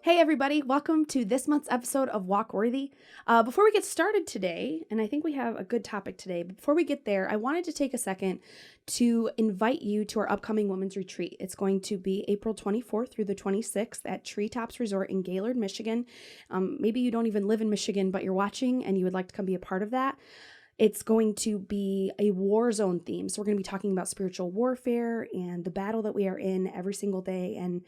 Hey everybody, welcome to this month's episode of Walk Worthy. Before we get started today, and I think we have a good topic today, but before we get there, I wanted to take a second to invite you to our upcoming women's retreat. It's going to be April 24th through the 26th at Treetops Resort in Gaylord, Michigan. Maybe you don't even live in Michigan, but you're watching and you would like to come be a part of that. It's going to be a war zone theme. So we're going to be talking about spiritual warfare and the battle that we are in every single day and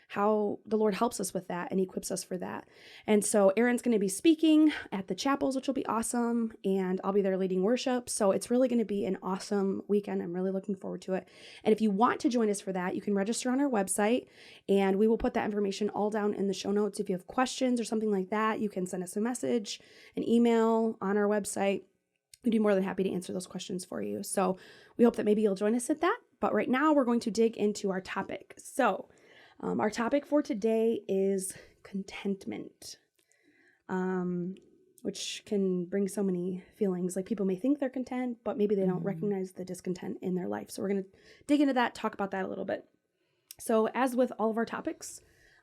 how the Lord helps us with that and equips us for that. And so Erin's going to be speaking at the chapels, which will be awesome. And I'll be there leading worship. So it's really going to be an awesome weekend. I'm really looking forward to it. And if you want to join us for that, you can register on our website and we will put that information all down in the show notes. If you have questions or something like that, you can send us a message, an email on our website. We'd be more than happy to answer those questions for you. So we hope that maybe you'll join us at that. But right now we're going to dig into our topic. So our topic for today is contentment, which can bring so many feelings. Like people may think they're content, but maybe they don't recognize the discontent in their life. So we're going to dig into that, talk about that a little bit. So as with all of our topics,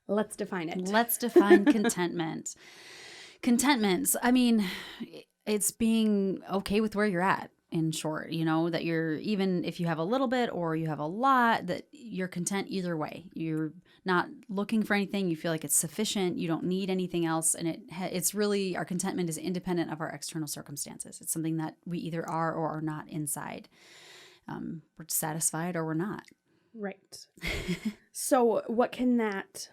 let's define it. Let's define contentment. Contentment, I mean, it's being okay with where you're at. In short, that you're, even if you have a little bit or you have a lot, that you're content either way. You're not looking for anything. You feel like it's sufficient. You don't need anything else. And it's really, our contentment is independent of our external circumstances. It's something that we either are or are not inside. We're satisfied or we're not. Right. So what can that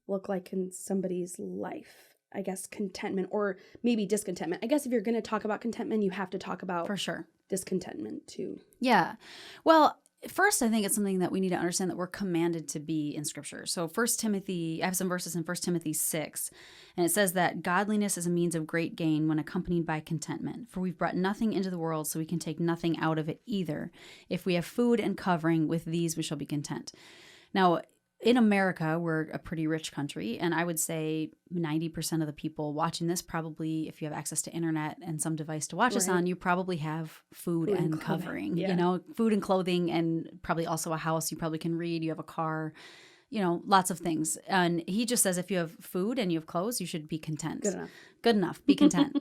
look like in somebody's life? I guess contentment or maybe discontentment. I guess if you're going to talk about contentment, you have to talk about for sure discontentment too. Yeah. Well, first, I think it's something that we need to understand that we're commanded to be in Scripture. So 1 Timothy, I have some verses in 1 Timothy 6, and it says that godliness is a means of great gain when accompanied by contentment. For we've brought nothing into the world, so we can take nothing out of it either. If we have food and covering, with these we shall be content. Now, in America, we're a pretty rich country, and I would say 90% of the people watching this probably, if you have access to internet and some device to watch us on, you probably have food and covering, food and clothing, and probably also a house. You probably can read, you have a car, lots of things. And he just says if you have food and you have clothes, you should be content. Good enough. Be content.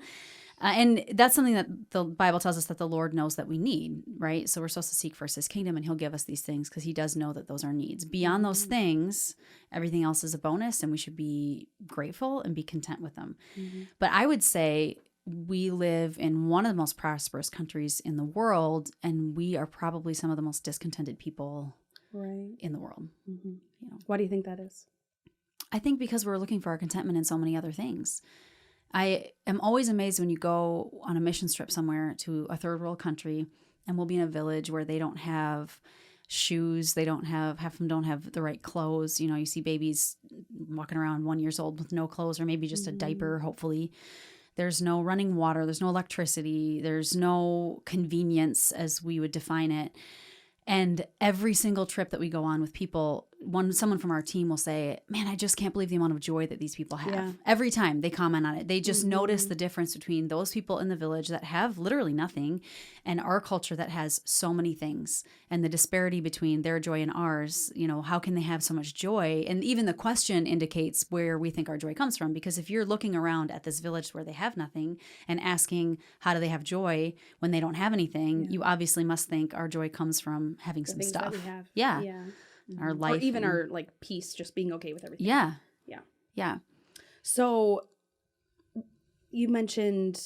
And that's something that the Bible tells us that the Lord knows that we need, right? So we're supposed to seek first His kingdom, and He'll give us these things because He does know that those are needs. Beyond those things, everything else is a bonus, and we should be grateful and be content with them. But I would say we live in one of the most prosperous countries in the world, and we are probably some of the most discontented people in the world. Why do you think that is? I think because we're looking for our contentment in so many other things. I am always amazed when you go on a mission trip somewhere to a third world country, and we'll be in a village where they don't have shoes, half of them don't have the right clothes. You see babies walking around 1 year old with no clothes or maybe just a diaper, hopefully. There's no running water, there's no electricity, there's no convenience as we would define it. And every single trip that we go on with people, someone from our team will say, man, I just can't believe the amount of joy that these people have. Yeah. Every time they comment on it, they just notice the difference between those people in the village that have literally nothing and our culture that has so many things, and the disparity between their joy and ours. How can they have so much joy? And even the question indicates where we think our joy comes from, because if you're looking around at this village where they have nothing and asking how do they have joy when they don't have anything, you obviously must think our joy comes from having some stuff. That we have. Yeah. Our life. Or even our peace, just being okay with everything. Yeah. So you mentioned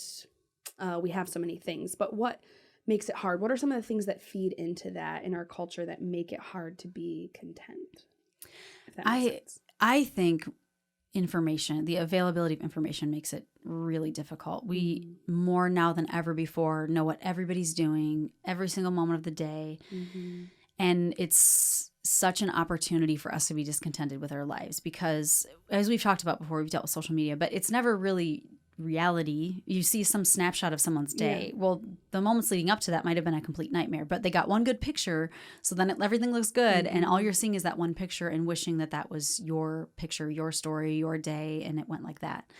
we have so many things, but what makes it hard? What are some of the things that feed into that in our culture that make it hard to be content? If that makes sense. I think information, the availability of information makes it really difficult. We more now than ever before know what everybody's doing every single moment of the day. And it's such an opportunity for us to be discontented with our lives because, as we've talked about before, we've dealt with social media, but it's never really reality. You see some snapshot of someone's day. Yeah. Well, the moments leading up to that might have been a complete nightmare, but they got one good picture, so then everything looks good, and all you're seeing is that one picture and wishing that that was your picture, your story, your day, and it went like that.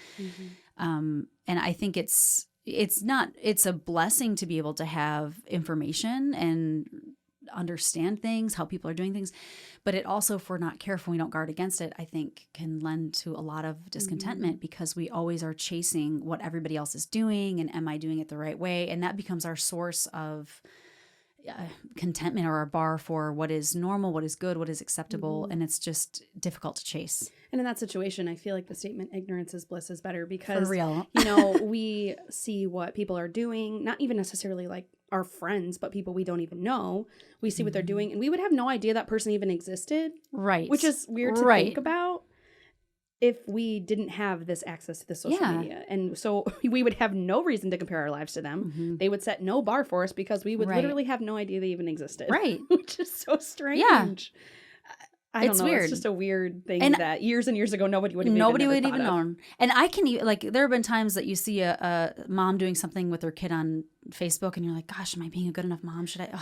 And I think it's a blessing to be able to have information and understand things, how people are doing things. But it also, if we're not careful, we don't guard against it, I think can lend to a lot of discontentment because we always are chasing what everybody else is doing and am I doing it the right way? And that becomes our source of contentment or our bar for what is normal, what is good, what is acceptable. And it's just difficult to chase. And in that situation, I feel like the statement ignorance is bliss is better because, For real. we see what people are doing, not even necessarily like our friends, but people we don't even know. We see what they're doing and we would have no idea that person even existed. Right. Which is weird to think about if we didn't have this access to the social media. And so we would have no reason to compare our lives to them. They would set no bar for us because we would literally have no idea they even existed. Right. Which is so strange. Yeah. I don't It's know. weird. It's just a weird thing that years and years ago nobody would have even known. And I can like there have been times that you see a mom doing something with her kid on Facebook and you're like, gosh, am I being a good enough mom? Should I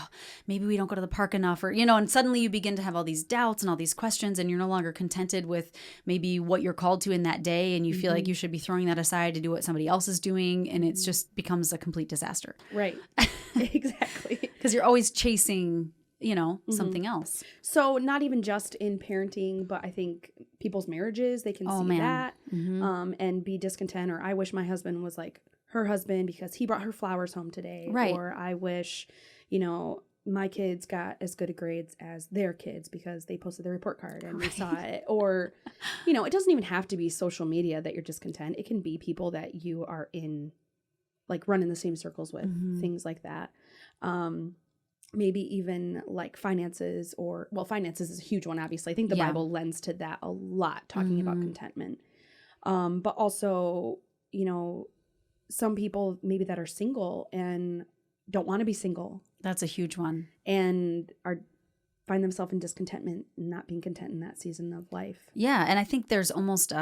maybe we don't go to the park enough, or and suddenly you begin to have all these doubts and all these questions and you're no longer contented with maybe what you're called to in that day and you feel like you should be throwing that aside to do what somebody else is doing, and it's just becomes a complete disaster. Right. Exactly. Because you're always chasing something else. So not even just in parenting, but I think people's marriages, they can see that and be discontent, or I wish my husband was like her husband because he brought her flowers home today. Right. Or I wish, my kids got as good grades as their kids because they posted their report card and we saw it. Or, it doesn't even have to be social media that you're discontent. It can be people that you are in, like run in the same circles with, things like that. Maybe even like finances finances is a huge one, obviously. I think the Bible lends to that a lot, talking about contentment. But also, some people maybe that are single and don't want to be single. That's a huge one. And find themselves in discontentment and not being content in that season of life. Yeah, and I think there's almost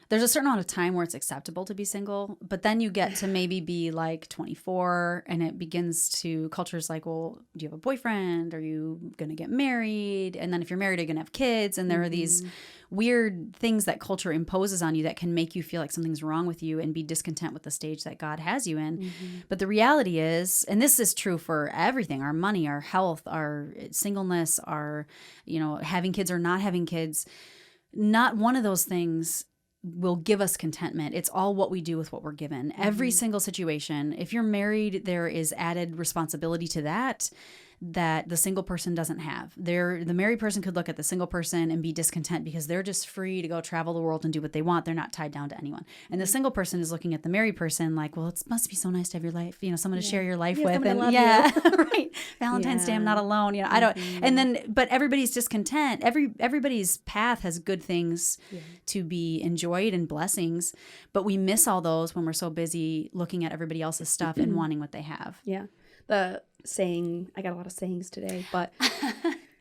there's a certain amount of time where it's acceptable to be single, but then you get to maybe be like 24 and it begins to, culture's like, well, do you have a boyfriend? Are you going to get married? And then if you're married, are you going to have kids? And there are these weird things that culture imposes on you that can make you feel like something's wrong with you and be discontent with the stage that God has you in. But the reality is, and this is true for everything, our money, our health, our singleness, our, having kids or not having kids, not one of those things will give us contentment. It's all what we do with what we're given. Every single situation. If you're married, there is added responsibility to that the single person doesn't have. The married person could look at the single person and be discontent because they're just free to go travel the world and do what they want. They're not tied down to anyone. And the single person is looking at the married person like, well, it must be so nice to have your life, someone to share your life with. And right. Valentine's Day, I'm not alone. I don't. And then, but everybody's discontent. Everybody's path has good things to be enjoyed and blessings, but we miss all those when we're so busy looking at everybody else's stuff and wanting what they have. Yeah. The saying, I got a lot of sayings today, but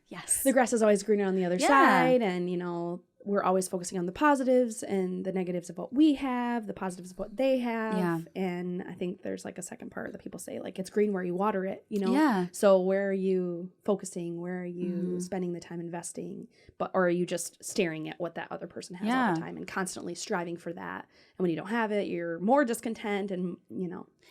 yes, the grass is always greener on the other side. And, we're always focusing on the positives and the negatives of what we have, the positives of what they have. Yeah. And I think there's like a second part that people say, like, it's green where you water it, Yeah. So where are you focusing? Where are you spending the time investing? Or are you just staring at what that other person has all the time and constantly striving for that? And when you don't have it, you're more discontent and,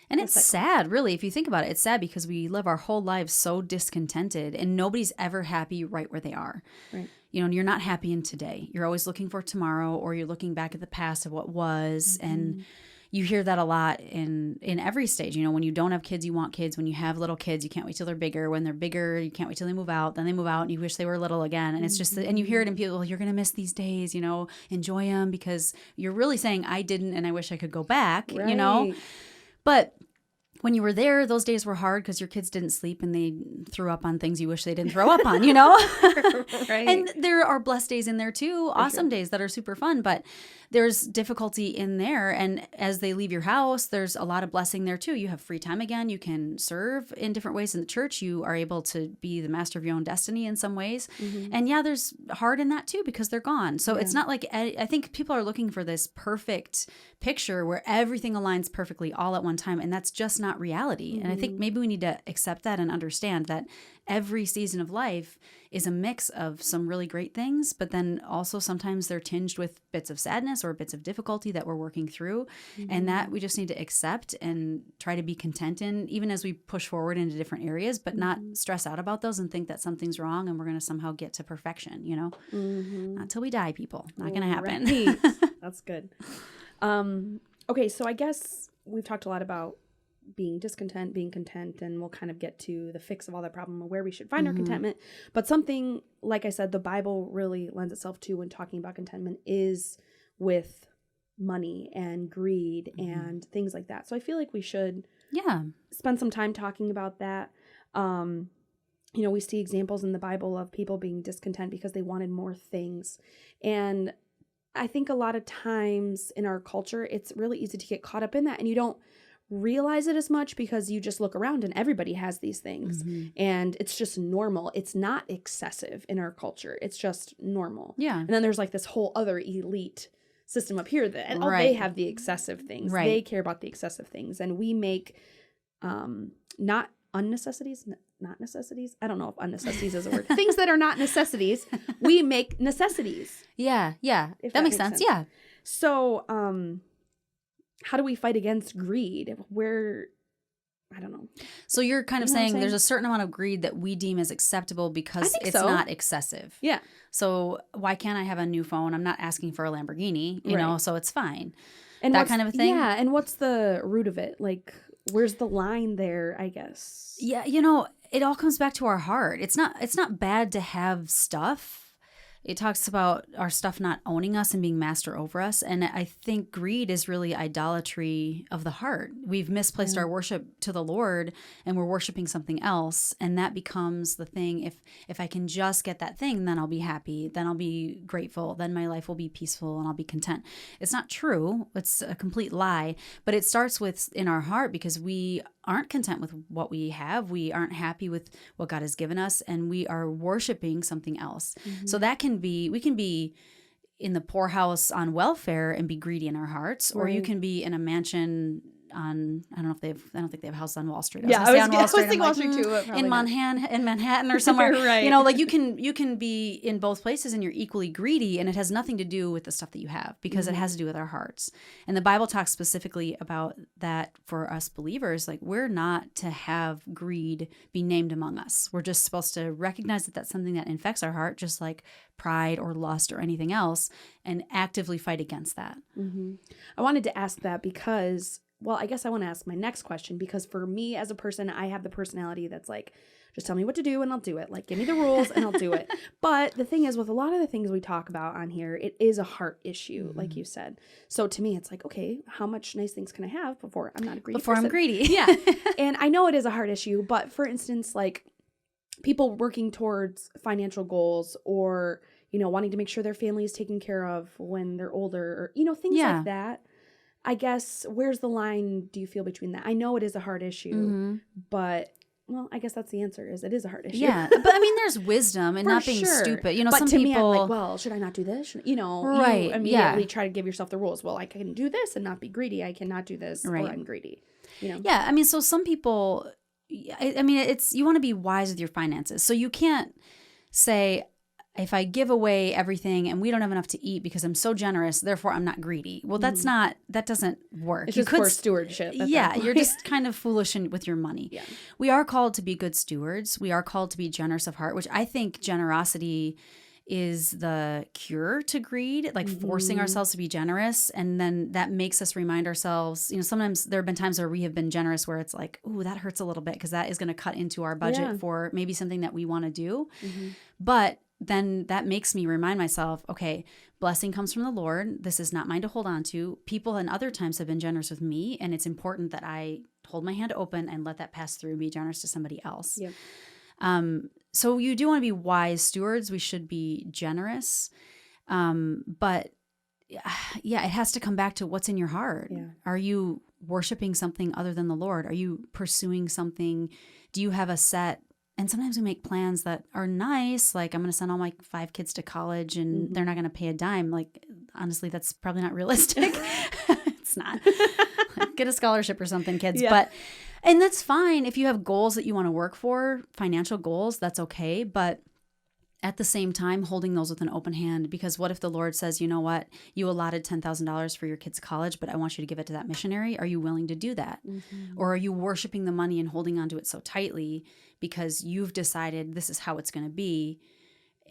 And it's sad, really, if you think about it. It's sad because we live our whole lives so discontented and nobody's ever happy right where they are. Right. You're not happy in today. You're always looking for tomorrow, or you're looking back at the past of what was. And you hear that a lot in every stage. When you don't have kids, you want kids. When you have little kids, you can't wait till they're bigger. When they're bigger, you can't wait till they move out. Then they move out and you wish they were little again. And it's just, and you hear it in people, you're going to miss these days, enjoy them, because you're really saying, I didn't and I wish I could go back, But when you were there, those days were hard because your kids didn't sleep and they threw up on things you wish they didn't throw up on, Right. And there are blessed days in there too, awesome days that are super fun, but there's difficulty in there. And as they leave your house, there's a lot of blessing there too. You have free time again. You can serve in different ways in the church. You are able to be the master of your own destiny in some ways. And there's hard in that too because they're gone. So it's not like, I think people are looking for this perfect picture where everything aligns perfectly all at one time. And that's just not not reality. And I think maybe we need to accept that and understand that every season of life is a mix of some really great things, but then also sometimes they're tinged with bits of sadness or bits of difficulty that we're working through. And that we just need to accept and try to be content in, even as we push forward into different areas, but not stress out about those and think that something's wrong and we're going to somehow get to perfection, you know? Not till we die, people. Not going to happen. Right. That's good. Okay, so I guess we've talked a lot about being discontent, being content, and we'll kind of get to the fix of all that problem or where we should find our contentment. But something, like I said, the Bible really lends itself to when talking about contentment is with money and greed and things like that. So I feel like we should spend some time talking about that. You know, we see examples in the Bible of people being discontent because they wanted more things. And I think a lot of times in our culture, it's really easy to get caught up in that, and you don't realize it as much because you just look around and everybody has these things and it's just normal. It's not excessive in our culture. It's just normal. Yeah. And then there's like this whole other elite system up here that they have the excessive things. Right. They care about the excessive things. And we make not unnecessities, not necessities. I don't know if unnecessities is a word. Things that are not necessities, we make necessities. Yeah. Yeah. That makes sense. Yeah. So, how do we fight against greed? I don't know. So you're kind of saying there's a certain amount of greed that we deem as acceptable because it's not excessive. Yeah. So why can't I have a new phone? I'm not asking for a Lamborghini, you know, so it's fine. And that kind of a thing. Yeah. And what's the root of it? Like, where's the line there, I guess? Yeah. You know, it all comes back to our heart. It's not bad to have stuff. It talks about our stuff not owning us and being master over us. And I think greed is really idolatry of the heart. We've misplaced our worship to the Lord and we're worshiping something else. And that becomes the thing. If I can just get that thing, then I'll be happy. Then I'll be grateful. Then my life will be peaceful and I'll be content. It's not true. It's a complete lie. But it starts with in our heart because we aren't content with what we have. We aren't happy with what God has given us, and we are worshiping something else. So that we can be in the poorhouse on welfare and be greedy in our hearts, or you can be in a mansion on, I don't think they have houses on Wall Street. I was thinking Wall Street too. In Manhattan or somewhere. Right. You know, like you can be in both places and you're equally greedy, and it has nothing to do with the stuff that you have because it has to do with our hearts. And the Bible talks specifically about that for us believers. Like, we're not to have greed be named among us. We're just supposed to recognize that that's something that infects our heart, just like pride or lust or anything else, and actively fight against that. I wanted to ask that because, well, I guess I want to ask my next question, because for me as a person, I have the personality that's like, just tell me what to do and I'll do it. Like, give me the rules and I'll do it. But the thing is, with a lot of the things we talk about on here, it is a heart issue, like you said. So to me, it's like, okay, how much nice things can I have before I'm not a greedy person? I'm greedy. Yeah. And I know it is a heart issue, but for instance, like people working towards financial goals or, you know, wanting to make sure their family is taken care of when they're older, or, you know, things like that. I guess, where's the line do you feel between that? I know it is a hard issue, but, well, I guess that's the answer, is it is a hard issue. Yeah, but I mean, there's wisdom and not being stupid. You know, but some to people... me, I'm like, well, should I not do this? You immediately try to give yourself the rules. Well, I can do this and not be greedy. I cannot do this or I'm greedy. You know? Yeah, I mean, so some people... I mean, it's you want to be wise with your finances. So you can't say, if I give away everything and we don't have enough to eat because I'm so generous, therefore I'm not greedy. Well, that doesn't work. It's just poor stewardship. Yeah, you're just kind of foolish with your money. Yeah. We are called to be good stewards. We are called to be generous of heart, which I think generosity is the cure to greed, like forcing ourselves to be generous. And then that makes us remind ourselves, you know, sometimes there have been times where we have been generous where it's like, ooh, that hurts a little bit because that is going to cut into our budget for maybe something that we want to do. But then that makes me remind myself, okay, blessing comes from the Lord. This is not mine to hold on to. People in other times have been generous with me, and it's important that I hold my hand open and let that pass through and be generous to somebody else. Yep. So you do want to be wise stewards. We should be generous. But yeah, it has to come back to what's in your heart. Yeah. Are you worshiping something other than the Lord? Are you pursuing something? Do you have a set? And sometimes we make plans that are nice, like I'm going to send all my 5 kids to college and they're not going to pay a dime. Like, honestly, that's probably not realistic. It's not. Get a scholarship or something, kids. Yeah. And that's fine if you have goals that you want to work for, financial goals, that's okay. But at the same time, holding those with an open hand, because what if the Lord says, you know what, you allotted $10,000 for your kid's college, but I want you to give it to that missionary. Are you willing to do that? Or are you worshiping the money and holding onto it so tightly because you've decided this is how it's going to be,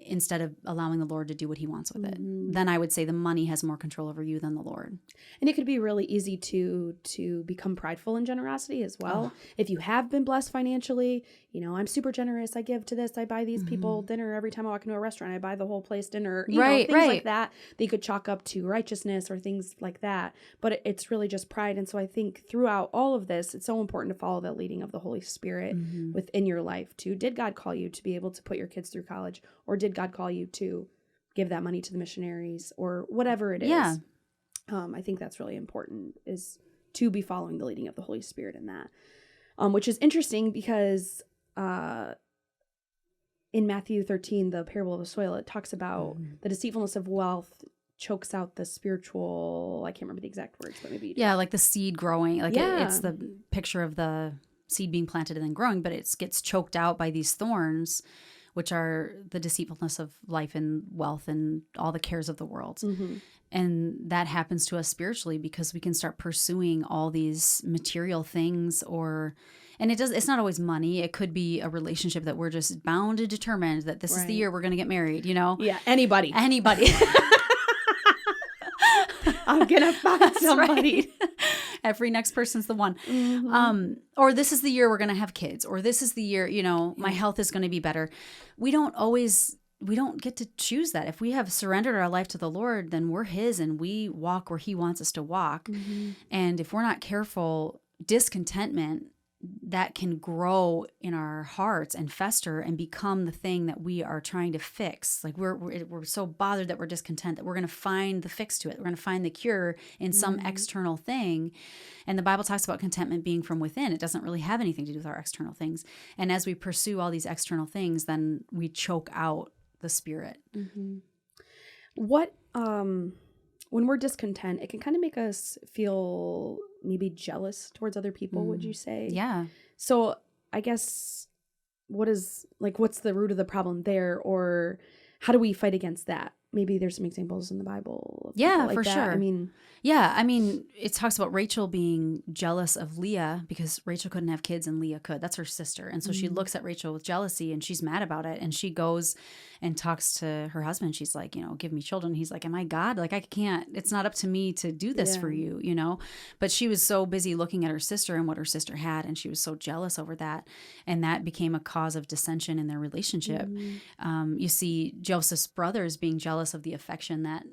instead of allowing the Lord to do what he wants with it? Then I would say the money has more control over you than the Lord. And it could be really easy to become prideful in generosity as well. If you have been blessed financially, I'm super generous. I give to this. I buy these people dinner every time I walk into a restaurant. I buy the whole place dinner. Things like that. They could chalk up to righteousness or things like that. But it's really just pride. And so I think throughout all of this, it's so important to follow the leading of the Holy Spirit within your life too. Did God call you to be able to put your kids through college? Or did God call you to give that money to the missionaries or whatever it is? Yeah. I think that's really important, is to be following the leading of the Holy Spirit in that, which is interesting because in Matthew 13, the parable of the soil, it talks about the deceitfulness of wealth chokes out the spiritual, I can't remember the exact words, but maybe. Yeah, like the seed growing. Like it's the picture of the seed being planted and then growing, but it gets choked out by these thorns, which are the deceitfulness of life and wealth and all the cares of the world. And that happens to us spiritually because we can start pursuing all these material things, and it's not always money. It could be a relationship that we're just bound and determined that this is the year we're going to get married, Yeah, anybody. I'm going to find somebody. Right. Every next person's the one. Or this is the year we're going to have kids, or this is the year, my health is going to be better. We don't get to choose that. If we have surrendered our life to the Lord, then we're his and we walk where he wants us to walk. And if we're not careful, discontentment, that can grow in our hearts and fester and become the thing that we are trying to fix. Like we're so bothered that we're discontent that we're going to find the fix to it. We're going to find the cure in some external thing. And the Bible talks about contentment being from within. It doesn't really have anything to do with our external things. And as we pursue all these external things, then we choke out the spirit. What, when we're discontent, it can kind of make us feel maybe jealous towards other people, would you say? Yeah. So I guess what's the root of the problem there, or how do we fight against that? Maybe there's some examples in the Bible. Yeah, for that. sure. I mean, it talks about Rachel being jealous of Leah because Rachel couldn't have kids and Leah could. That's her sister. And so she looks at Rachel with jealousy and she's mad about it. And she goes and talks to her husband. She's like, give me children. He's like, am I God? Like, I can't, it's not up to me to do this for you, But she was so busy looking at her sister and what her sister had. And she was so jealous over that. And that became a cause of dissension in their relationship. You see Joseph's brothers being jealous of the affection that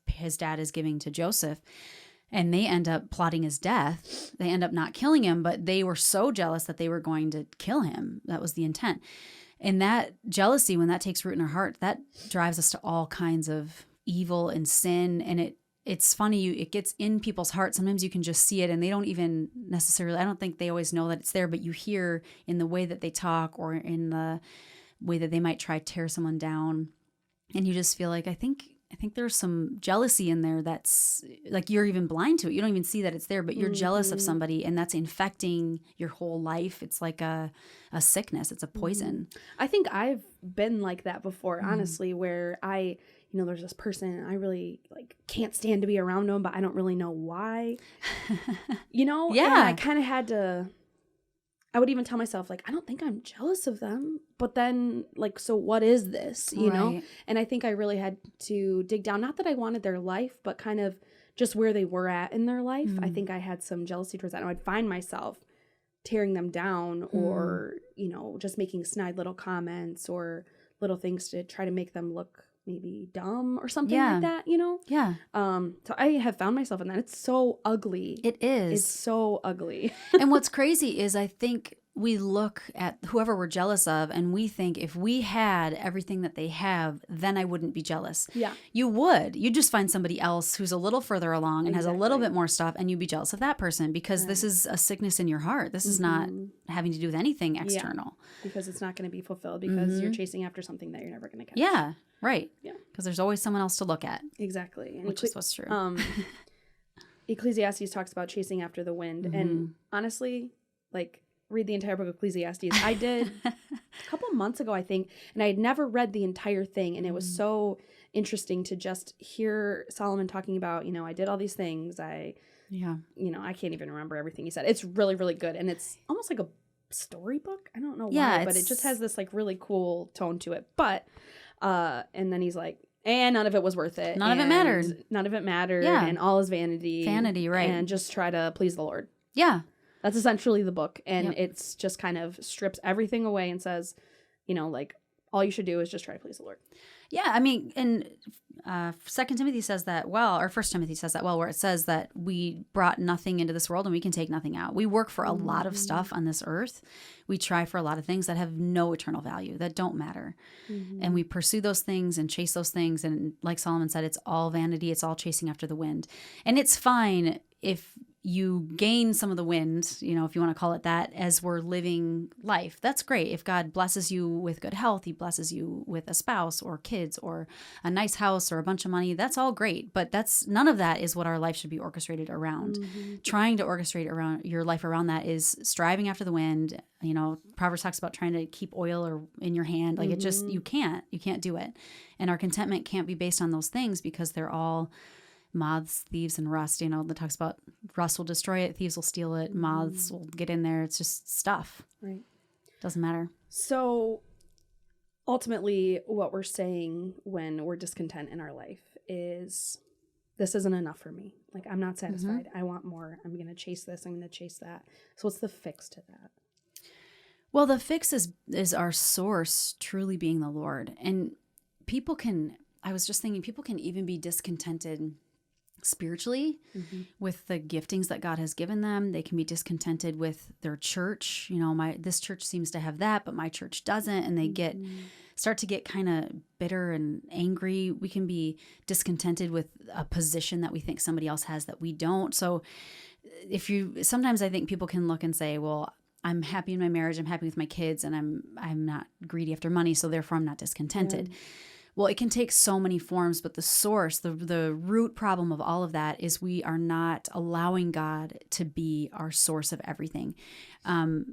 his dad is giving to Joseph, and they end up plotting his death. They end up not killing him, but they were so jealous that they were going to kill him. That was the intent. And that jealousy, when that takes root in our heart, that drives us to all kinds of evil and sin. And it's funny, it gets in people's hearts. Sometimes you can just see it and they don't even necessarily, I don't think they always know that it's there, but you hear in the way that they talk or in the way that they might try to tear someone down. And you just feel like, I think there's some jealousy in there that's like you're even blind to it. You don't even see that it's there, but you're jealous of somebody and that's infecting your whole life. It's like a sickness. It's a poison. I think I've been like that before, honestly, where there's this person I really can't stand to be around them, but I don't really know why, Yeah. And I kind of had to, I would even tell myself, I don't think I'm jealous of them, but then, so what is this, you know? And I think I really had to dig down, not that I wanted their life, but kind of just where they were at in their life. I think I had some jealousy towards that. And I'd find myself tearing them down or, just making snide little comments or little things to try to make them look maybe dumb or something like that, Yeah. So I have found myself in that. It's so ugly. It is. It's so ugly. And what's crazy is I think we look at whoever we're jealous of and we think if we had everything that they have, then I wouldn't be jealous. Yeah. You would. You'd just find somebody else who's a little further along and has a little bit more stuff and you'd be jealous of that person because this is a sickness in your heart. This is not having to do with anything external. Yeah. Because it's not going to be fulfilled because you're chasing after something that you're never going to catch. Yeah. Right. Yeah. Because there's always someone else to look at. Exactly. And which is what's true. Ecclesiastes talks about chasing after the wind. And honestly, like, read the entire book of Ecclesiastes. I did a couple months ago, I think, and I had never read the entire thing. And it was so interesting to just hear Solomon talking about, I did all these things. I can't even remember everything he said. It's really, really good. And it's almost like a storybook. I don't know why, but it just has this like really cool tone to it. But, and then he's like, and none of it was worth it. None of it mattered. None of it mattered. Yeah. And all is vanity. Vanity, right. And just try to please the Lord. Yeah. That's essentially the book. And it's just kind of strips everything away and says, like, all you should do is just try to please the Lord. Yeah, I mean, and 2 Timothy says that well, or 1 Timothy says that well, where it says that we brought nothing into this world and we can take nothing out. We work for a lot of stuff on this earth. We try for a lot of things that have no eternal value, that don't matter. And we pursue those things and chase those things. And like Solomon said, it's all vanity. It's all chasing after the wind. And it's fine if you gain some of the wind, if you want to call it that, as we're living life. That's great. If God blesses you with good health, he blesses you with a spouse or kids or a nice house or a bunch of money, that's all great. But none of that is what our life should be orchestrated around. Trying to orchestrate around your life around that is striving after the wind. Proverbs talks about trying to keep oil in your hand. Like it just, you can't do it. And our contentment can't be based on those things because they're all moths, thieves, and rust. That talks about rust will destroy it, thieves will steal it, moths will get in there. It's just stuff. Right. Doesn't matter. So ultimately, what we're saying when we're discontent in our life is, this isn't enough for me. Like, I'm not satisfied. I want more. I'm going to chase this. I'm going to chase that. So what's the fix to that? Well, the fix is our source truly being the Lord. And I was just thinking, people can even be discontented spiritually with the giftings that God has given them. They can be discontented with their church. This church seems to have that, but my church doesn't. And they start to get kind of bitter and angry. We can be discontented with a position that we think somebody else has that we don't. So sometimes I think people can look and say, well, I'm happy in my marriage, I'm happy with my kids, and I'm not greedy after money, so therefore I'm not discontented. Well, it can take so many forms, but the source, the root problem of all of that is we are not allowing God to be our source of everything.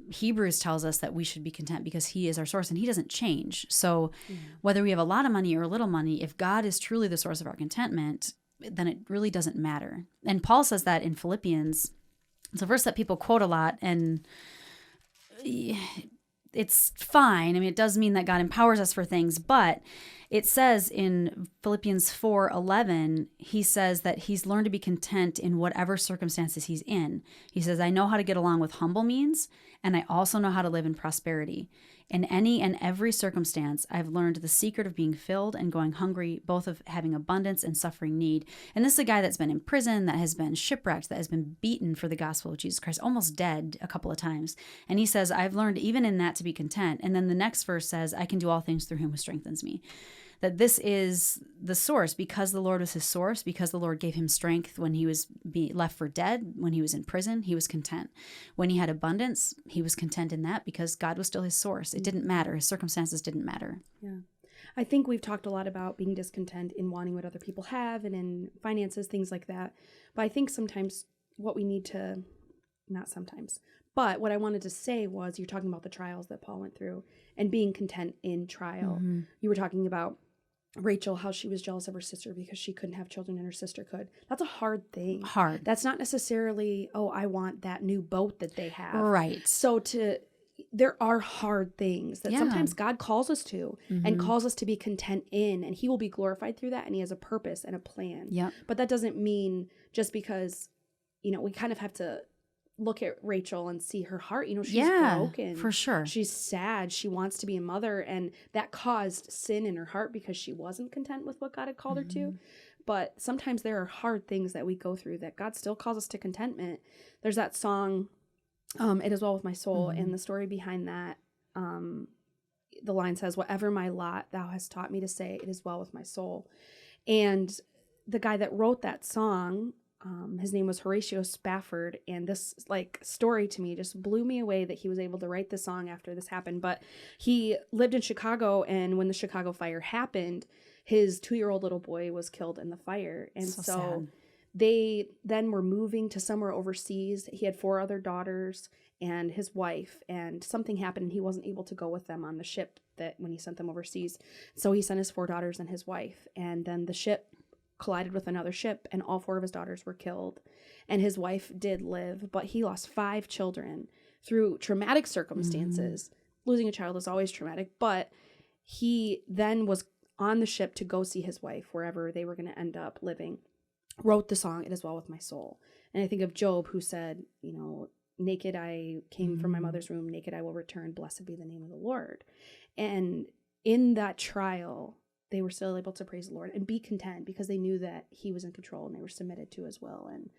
Hebrews tells us that we should be content because he is our source and he doesn't change. So whether we have a lot of money or a little money, if God is truly the source of our contentment, then it really doesn't matter. And Paul says that in Philippians. It's a verse that people quote a lot, and it's fine. I mean, it does mean that God empowers us for things, but it says in Philippians 4:11, he says that he's learned to be content in whatever circumstances he's in. He says, I know how to get along with humble means, and I also know how to live in prosperity. In any and every circumstance, I've learned the secret of being filled and going hungry, both of having abundance and suffering need. And this is a guy that's been in prison, that has been shipwrecked, that has been beaten for the gospel of Jesus Christ, almost dead a couple of times. And he says, I've learned even in that to be content. And then the next verse says, I can do all things through him who strengthens me. That this is the source, because the Lord was his source, because the Lord gave him strength when he was left for dead, when he was in prison, he was content. When he had abundance, he was content in that because God was still his source. It didn't matter. His circumstances didn't matter. Yeah. I think we've talked a lot about being discontent in wanting what other people have and in finances, things like that. But I think sometimes what we need to, not sometimes, but what I wanted to say was, you're talking about the trials that Paul went through and being content in trial. You were talking about Rachel, how she was jealous of her sister because she couldn't have children and her sister could. That's a hard thing. Hard. That's not necessarily, I want that new boat that they have. Right. So there are hard things that sometimes God calls us to and calls us to be content in, and he will be glorified through that, and he has a purpose and a plan. Yep. But that doesn't mean just because, we kind of have to look at Rachel and see her heart. She's broken. For sure. She's sad. She wants to be a mother, and that caused sin in her heart because she wasn't content with what God had called her to. But sometimes there are hard things that we go through that God still calls us to contentment. There's that song, It Is Well With My Soul, and the story behind that, the line says, whatever my lot, thou hast taught me to say, it is well with my soul. And the guy that wrote that song, his name was Horatio Spafford, and this story to me just blew me away that he was able to write the song after this happened. But he lived in Chicago, and when the Chicago fire happened, his 2-year-old little boy was killed in the fire. And so they then were moving to somewhere overseas. He had 4 other daughters and his wife, and something happened and he wasn't able to go with them on the ship that when he sent them overseas. So he sent his 4 daughters and his wife, and then the ship collided with another ship and all 4 of his daughters were killed. And his wife did live, but he lost 5 children through traumatic circumstances. Losing a child is always traumatic, but he then was on the ship to go see his wife wherever they were going to end up living. Wrote the song, It Is Well With My Soul. And I think of Job, who said, you know, naked I came from my mother's womb, naked I will return, blessed be the name of the Lord. And in that trial, they were still able to praise the Lord and be content because they knew that he was in control and they were submitted to his will. And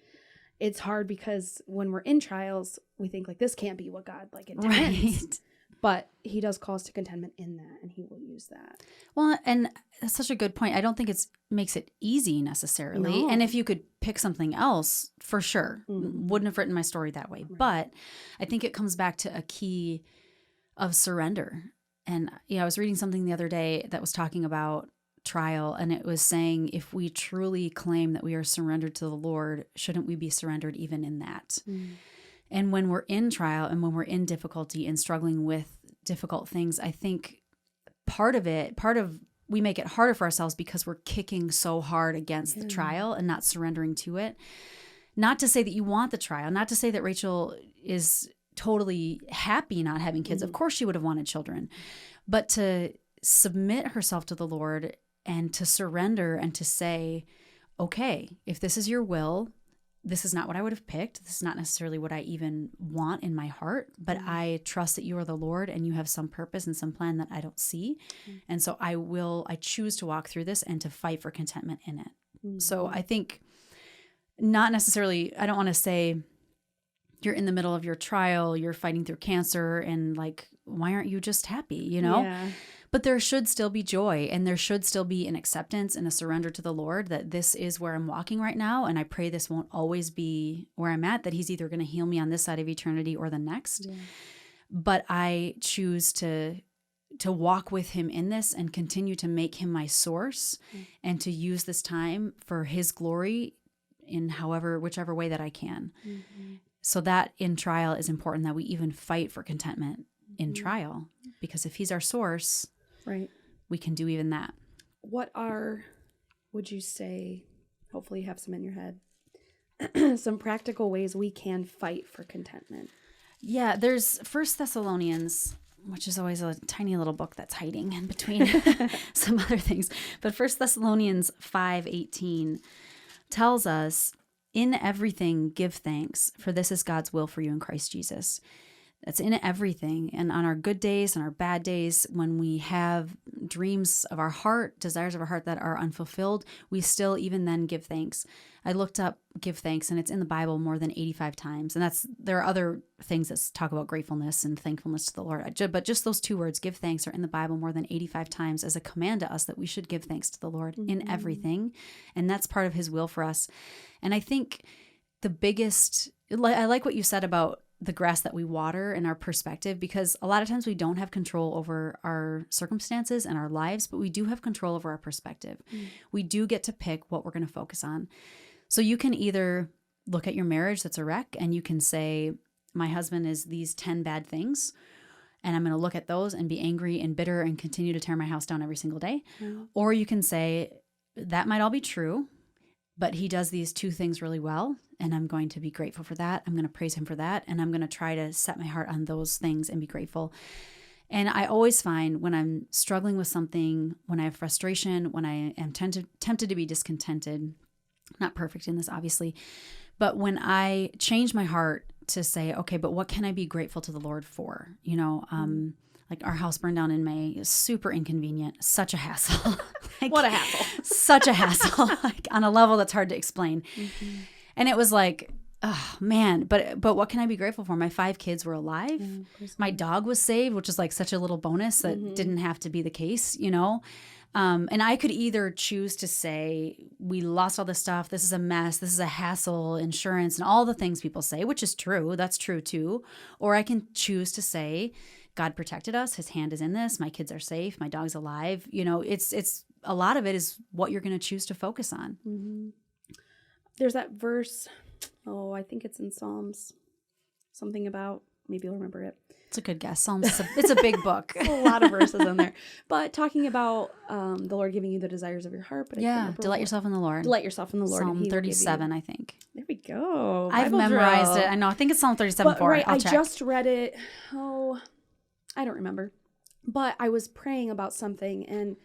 it's hard because when we're in trials, we think like this can't be what God like intends. Right. But he does call us to contentment in that, and he will use that. Well, and that's such a good point. I don't think it makes it easy necessarily. No. And if you could pick something else, for sure, wouldn't have written my story that way. Right. But I think it comes back to a key of surrender. And I was reading something the other day that was talking about trial, and it was saying if we truly claim that we are surrendered to the Lord, shouldn't we be surrendered even in that? And when we're in trial and when we're in difficulty and struggling with difficult things, I think part of we make it harder for ourselves because we're kicking so hard against the trial and not surrendering to it. Not to say that you want the trial, not to say that Rachel is totally happy not having kids. Of course she would have wanted children. But to submit herself to the Lord and to surrender and to say, okay, if this is your will, this is not what I would have picked. This is not necessarily what I even want in my heart, but I trust that you are the Lord and you have some purpose and some plan that I don't see. And so I choose to walk through this and to fight for contentment in it. So I think not necessarily, I don't want to say you're in the middle of your trial, you're fighting through cancer and like, why aren't you just happy, Yeah. But there should still be joy and there should still be an acceptance and a surrender to the Lord that this is where I'm walking right now. And I pray this won't always be where I'm at, that he's either going to heal me on this side of eternity or the next. Yeah. But I choose to walk with him in this and continue to make him my source and to use this time for his glory in whichever way that I can. So that in trial is important that we even fight for contentment in trial, because if he's our source, right, we can do even that. What would you say, hopefully you have some in your head, some practical ways we can fight for contentment? Yeah, there's 1 Thessalonians, which is always a tiny little book that's hiding in between some other things. But 1 Thessalonians 5:18 tells us, in everything give thanks, for this is God's will for you in Christ Jesus. That's in everything. And on our good days and our bad days, when we have dreams of our heart, desires of our heart that are unfulfilled, we still even then give thanks. I looked up give thanks, and it's in the Bible more than 85 times. And there are other things that talk about gratefulness and thankfulness to the Lord. But just those 2 words, give thanks, are in the Bible more than 85 times as a command to us that we should give thanks to the Lord in everything. And that's part of his will for us. And I think I like what you said about the grass that we water and our perspective, because a lot of times we don't have control over our circumstances and our lives, but we do have control over our perspective. We do get to pick what we're going to focus on. So you can either look at your marriage that's a wreck and you can say, my husband is these 10 bad things, and I'm going to look at those and be angry and bitter and continue to tear my house down every single day. Or you can say, that might all be true, but he does these 2 things really well, and I'm going to be grateful for that. I'm going to praise him for that, and I'm going to try to set my heart on those things and be grateful. And I always find when I'm struggling with something, when I have frustration, when I am tempted to be discontented, not perfect in this, obviously, but when I change my heart to say, okay, but what can I be grateful to the Lord for? Like our house burned down in May, super inconvenient, such a hassle. What a hassle. Such a hassle, like on a level that's hard to explain. And it was like, oh man, but what can I be grateful for? My 5 kids were alive. My dog was saved, which is like such a little bonus that didn't have to be the case, And I could either choose to say, we lost all this stuff, this is a mess, this is a hassle, insurance, and all the things people say, which is true. That's true too. Or I can choose to say, God protected us. His hand is in this. My kids are safe. My dog's alive. It's a lot of it is what you're going to choose to focus on. there's that verse. Oh, I think it's in Psalms. Something about, maybe you'll remember it. It's a good guess. Psalms, it's a big book. A lot of verses in there. But talking about the Lord giving you the desires of your heart. But Delight yourself in the Lord. Delight yourself in the Lord. Psalm 37, I think. There we go. I've Bible memorized drill. it. I know. I think it's Psalm 37 But, 4. right, I'll check. I just read it. Oh, I don't remember. But I was praying about something, and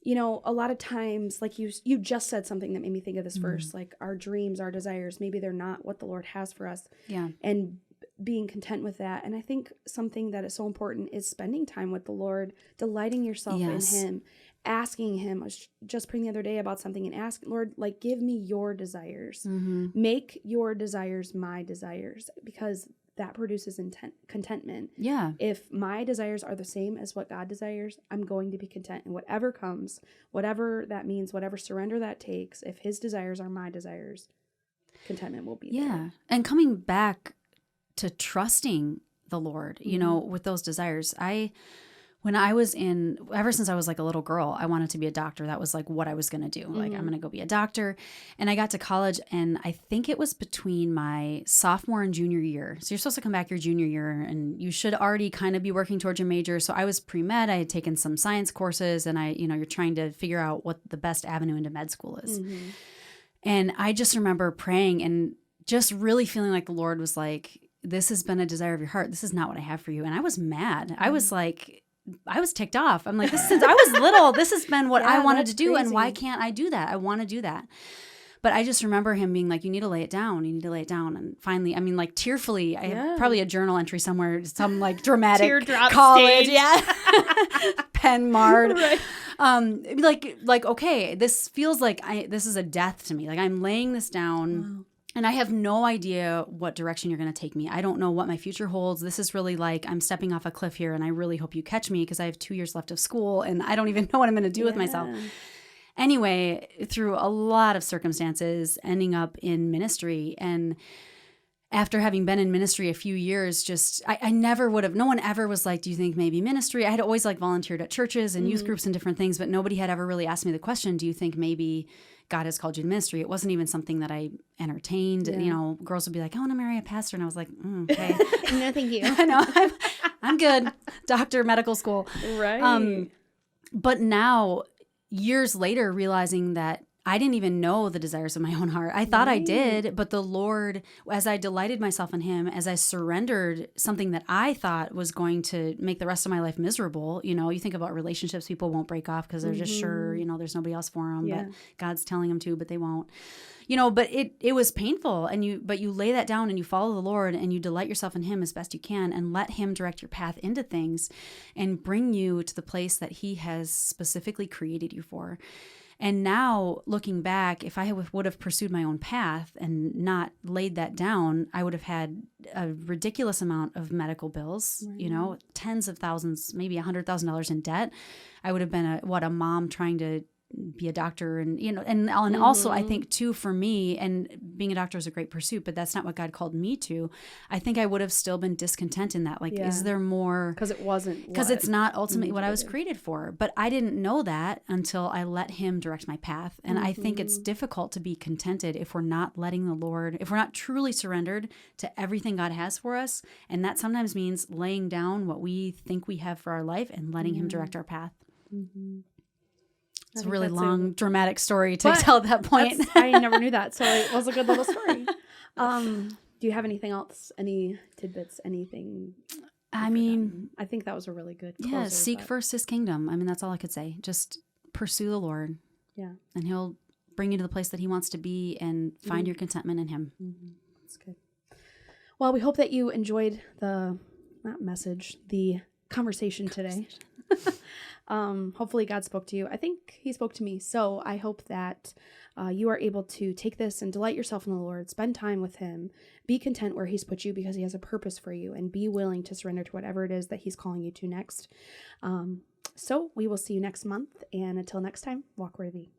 a lot of times, like you just said something that made me think of this verse, like our dreams, our desires, maybe they're not what the Lord has for us. Yeah. And being content with that. And I think something that is so important is spending time with the Lord, delighting yourself in him, asking him. I was just praying the other day about something and asking, Lord, like, give me your desires. Make your desires my desires, because that produces contentment. Yeah. If my desires are the same as what God desires, I'm going to be content. And whatever comes, whatever that means, whatever surrender that takes, if his desires are my desires, contentment will be there. Yeah. And coming back to trusting the Lord, with those desires. Ever since I was like a little girl, I wanted to be a doctor. That was like what I was going to do. Like, I'm going to go be a doctor. And I got to college, and I think it was between my sophomore and junior year. So you're supposed to come back your junior year, and you should already kind of be working towards your major. So I was pre-med. I had taken some science courses, and you're trying to figure out what the best avenue into med school is. And I just remember praying and just really feeling like the Lord was like, this has been a desire of your heart. This is not what I have for you. And I was mad. I was ticked off. I'm like, since I was little, this has been what I wanted to do. Crazy. And why can't I do that? I want to do that. But I just remember him being like, you need to lay it down. You need to lay it down. And finally, tearfully, I have probably a journal entry somewhere, some like dramatic teardrop college. stage. Yeah. Pen marred. Right. Like, okay, this feels like this is a death to me. Like, I'm laying this down. Wow. And I have no idea what direction you're going to take me. I don't know what my future holds. This is really like I'm stepping off a cliff here, and I really hope you catch me, because I have 2 years left of school, and I don't even know what I'm going to do with myself. Anyway, through a lot of circumstances, ending up in ministry. And after having been in ministry a few years, I never would have, no one ever was like, do you think maybe ministry? I had always like volunteered at churches and youth groups and different things, but nobody had ever really asked me the question, do you think maybe God has called you to ministry? It wasn't even something that I entertained. Yeah. Girls would be like, I want to marry a pastor. And I was like, okay. No, thank you. I know, I'm good. Doctor, medical school. Right. But now, years later, realizing that I didn't even know the desires of my own heart. I thought I did, but the Lord, as I delighted myself in him, as I surrendered something that I thought was going to make the rest of my life miserable, you think about relationships, people won't break off because they're just sure, there's nobody else for them, but God's telling them to, but they won't. But it was painful, but you lay that down and you follow the Lord and you delight yourself in him as best you can and let him direct your path into things and bring you to the place that he has specifically created you for. And now, looking back, if I would have pursued my own path and not laid that down, I would have had a ridiculous amount of medical bills, tens of thousands, maybe $100,000 in debt. I would have been a mom trying to be a doctor, and also I think too, for me, and being a doctor is a great pursuit, but that's not what God called me to. I think I would have still been discontent in that. Like, is there more? Because it's not ultimately what I was created for. But I didn't know that until I let him direct my path. And I think it's difficult to be contented if we're not letting the Lord, if we're not truly surrendered to everything God has for us. And that sometimes means laying down what we think we have for our life and letting him direct our path. It's a really long, dramatic story to tell at that point. I never knew that, so it was a good little story. Do you have anything else? Any tidbits? Anything? I think that was a really good closer. Yeah, seek first his kingdom. That's all I could say. Just pursue the Lord. Yeah. And he'll bring you to the place that he wants to be and find your contentment in him. That's good. Well, we hope that you enjoyed the conversation today. Hopefully God spoke to you. I think he spoke to me. So I hope that you are able to take this and delight yourself in the Lord, spend time with him, be content where he's put you because he has a purpose for you, and be willing to surrender to whatever it is that he's calling you to next. So we will see you next month. And until next time, walk worthy.